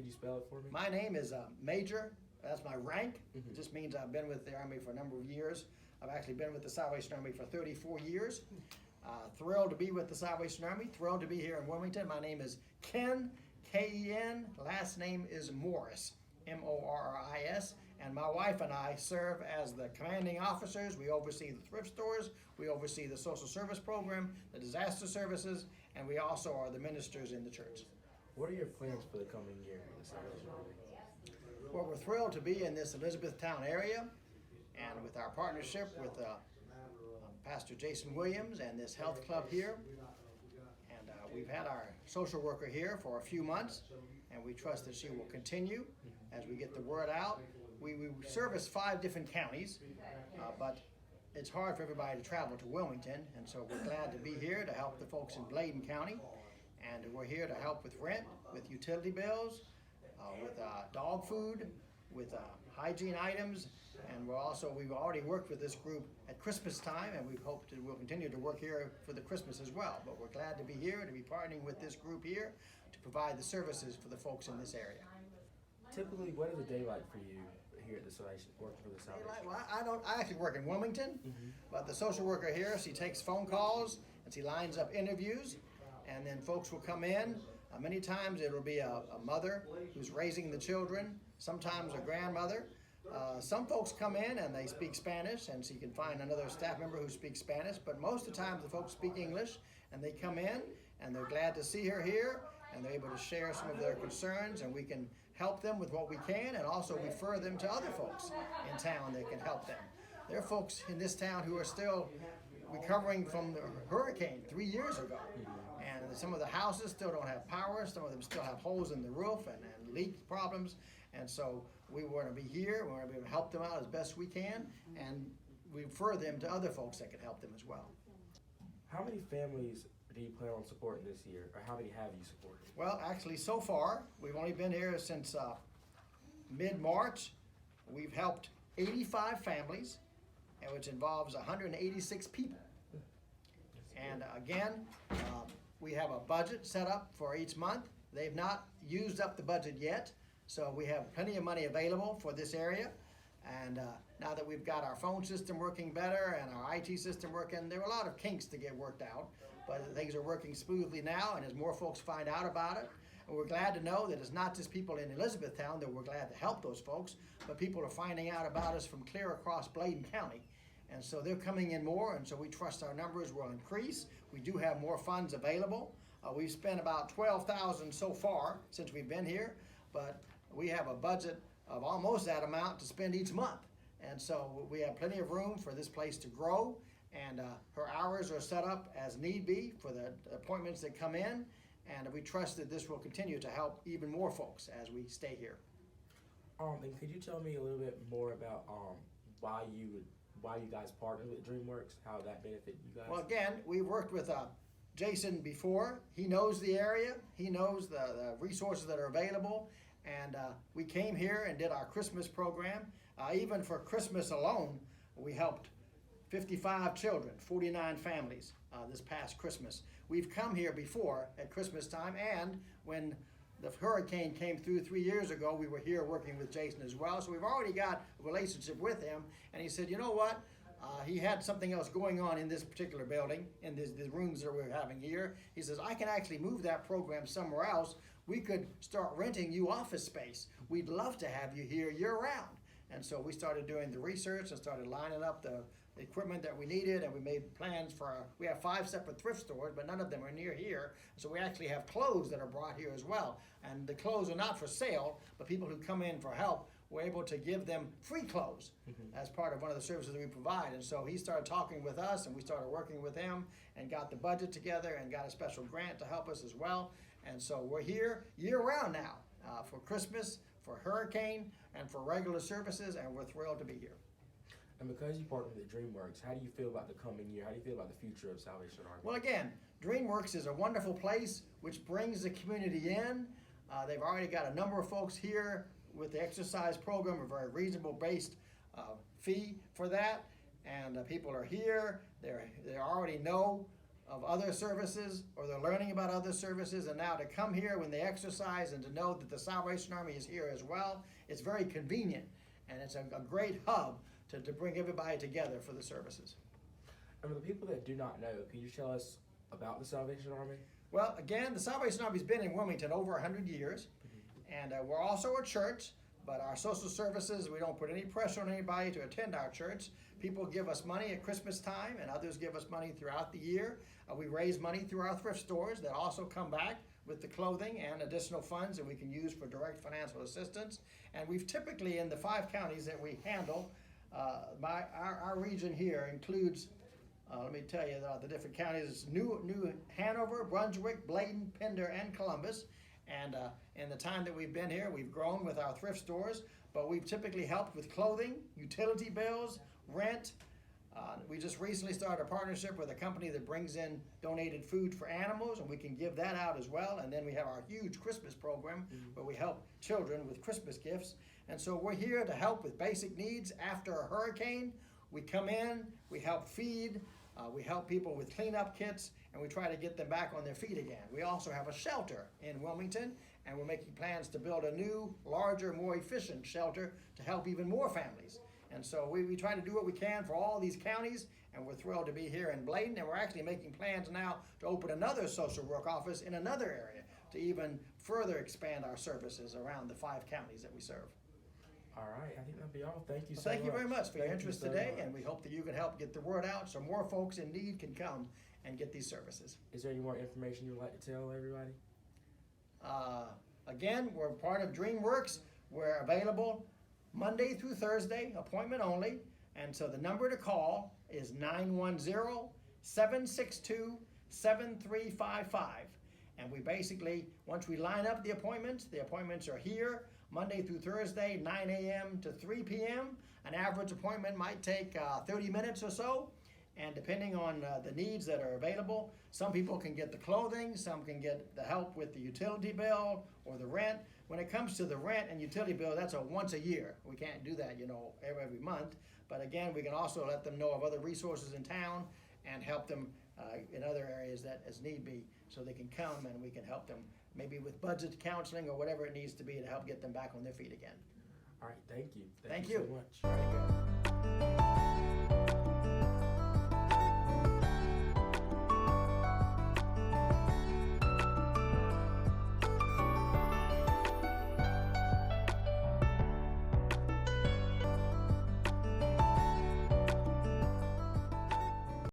you spell it for me? My name is Major. That's my rank. It just means I've been with the Army for a number of years. I've actually been with the Salvation Army for 34 years. Thrilled to be with the Salvation Army. Thrilled to be here in Wilmington. My name is Ken, K-E-N. Last name is Morris, M-O-R-R-I-S. And my wife and I serve as the commanding officers. We oversee the thrift stores. We oversee the social service program, the disaster services, and we also are the ministers in the church. What are your plans for the coming year for the Salvation Army? Well, we're thrilled to be in this Elizabethtown area, and with our partnership with Pastor Jason Williams and this health club here. And we've had our social worker here for a few months, and we trust that she will continue as we get the word out. We service 5 different counties, but it's hard for everybody to travel to Wilmington, and so we're glad to be here to help the folks in Bladen County. And we're here to help with rent, with utility bills, with dog food, with hygiene items, and we've already worked with this group at Christmas time, and we'll continue to work here for the Christmas as well. But we're glad to be here, to be partnering with this group here to provide the services for the folks in this area. Typically, what is a day like for you here at the Salvation, working for the Salvation? Well, I actually work in Wilmington, but the social worker here, she takes phone calls and she lines up interviews, and then folks will come in. Many times it'll be a mother who's raising the children, sometimes a grandmother. Some folks come in and they speak Spanish, and so you can find another staff member who speaks Spanish, but most of the time the folks speak English, and they come in and they're glad to see her here, and they're able to share some of their concerns, and we can help them with what we can, and also refer them to other folks in town that can help them. There are folks in this town who are still recovering from the hurricane 3 years ago, and some of the houses still don't have power. Some of them still have holes in the roof and leak problems, and so we want to be here. We want to be able to help them out as best we can, and we refer them to other folks that can help them as well. How many families do you plan on supporting this year, or how many have you supported? Well, actually, so far, we've only been here since mid-March. We've helped 85 families, which involves 186 people. And again, we have a budget set up for each month. They've not used up the budget yet, so we have plenty of money available for this area. And now that we've got our phone system working better and our IT system working, there were a lot of kinks to get worked out, but things are working smoothly now, and as more folks find out about it, and we're glad to know that it's not just people in Elizabethtown that we're glad to help those folks, but people are finding out about us from clear across Bladen County. And so they're coming in more, and so we trust our numbers will increase. We do have more funds available. We've spent about $12,000 so far since we've been here, but we have a budget of almost that amount to spend each month. And so we have plenty of room for this place to grow, and her hours are set up as need be for the appointments that come in, and we trust that this will continue to help even more folks as we stay here. And could you tell me a little bit more about why you guys partnered with DreamWorks, how that benefited you guys? Well, again, we've worked with Jason before. He knows the area. He knows the resources that are available. And we came here and did our Christmas program. Even for Christmas alone, we helped 55 children, 49 families this past Christmas. We've come here before at Christmas time, and when the hurricane came through 3 years ago, we were here working with Jason as well. So we've already got a relationship with him. And he said, you know what? He had something else going on in this particular building, in the rooms that we're having here. He says, I can actually move that program somewhere else. We could start renting you office space. We'd love to have you here year-round. And so we started doing the research and started lining up the equipment that we needed, and we made plans for we have 5 separate thrift stores, but none of them are near here. So we actually have clothes that are brought here as well. And the clothes are not for sale, but people who come in for help, we're able to give them free clothes as part of one of the services that we provide. And so he started talking with us, and we started working with him and got the budget together and got a special grant to help us as well. And so we're here year-round now for Christmas, for hurricane, and for regular services, and we're thrilled to be here. And because you partnered with DreamWorks, how do you feel about the coming year? How do you feel about the future of Salvation Army? Well, again, DreamWorks is a wonderful place which brings the community in. They've already got a number of folks here with the exercise program, a very reasonable based fee for that. And people are here. They already know of other services, or they're learning about other services, and now to come here when they exercise and to know that the Salvation Army is here as well, it's very convenient, and it's a great hub to bring everybody together for the services. And for the people that do not know, can you tell us about the Salvation Army? Well, again, the Salvation Army's been in Wilmington over 100 years, and we're also a church, but our social services, we don't put any pressure on anybody to attend our church. People give us money at Christmas time, and others give us money throughout the year. We raise money through our thrift stores that also come back with the clothing and additional funds that we can use for direct financial assistance. And we've typically, in the 5 counties that we handle, our region here includes, let me tell you the different counties: New Hanover, Brunswick, Bladen, Pender, and Columbus. And in the time that we've been here, we've grown with our thrift stores, but we've typically helped with clothing, utility bills, rent. We just recently started a partnership with a company that brings in donated food for animals, and we can give that out as well. And then we have our huge Christmas program where we help children with Christmas gifts. And so we're here to help with basic needs. After a hurricane, we come in, we help feed, we help people with cleanup kits, and we try to get them back on their feet again. We also have a shelter in Wilmington, and we're making plans to build a new, larger, more efficient shelter to help even more families. And so we try to do what we can for all these counties, and we're thrilled to be here in Bladen, and we're actually making plans now to open another social work office in another area to even further expand our services around the 5 counties that we serve. All right, I think that'll be all. Thank you so much. Thank you very much for your interest today, much. and we hope that you can help get the word out so more folks in need can come and get these services. Is there any more information you would like to tell everybody? Again, we're part of DreamWorks. We're available Monday through Thursday, appointment only. And so the number to call is 910-762-7355. And we basically, once we line up the appointments are here Monday through Thursday, 9 a.m. to 3 p.m. An average appointment might take 30 minutes or so. And depending on the needs that are available, some people can get the clothing, some can get the help with the utility bill or the rent. When it comes to the rent and utility bill, that's a once a year. We can't do that, every month. But again, we can also let them know of other resources in town and help them in other areas that as need be, so they can come and we can help them maybe with budget counseling or whatever it needs to be to help get them back on their feet again. All right, thank you. Thank you you so much. Very good.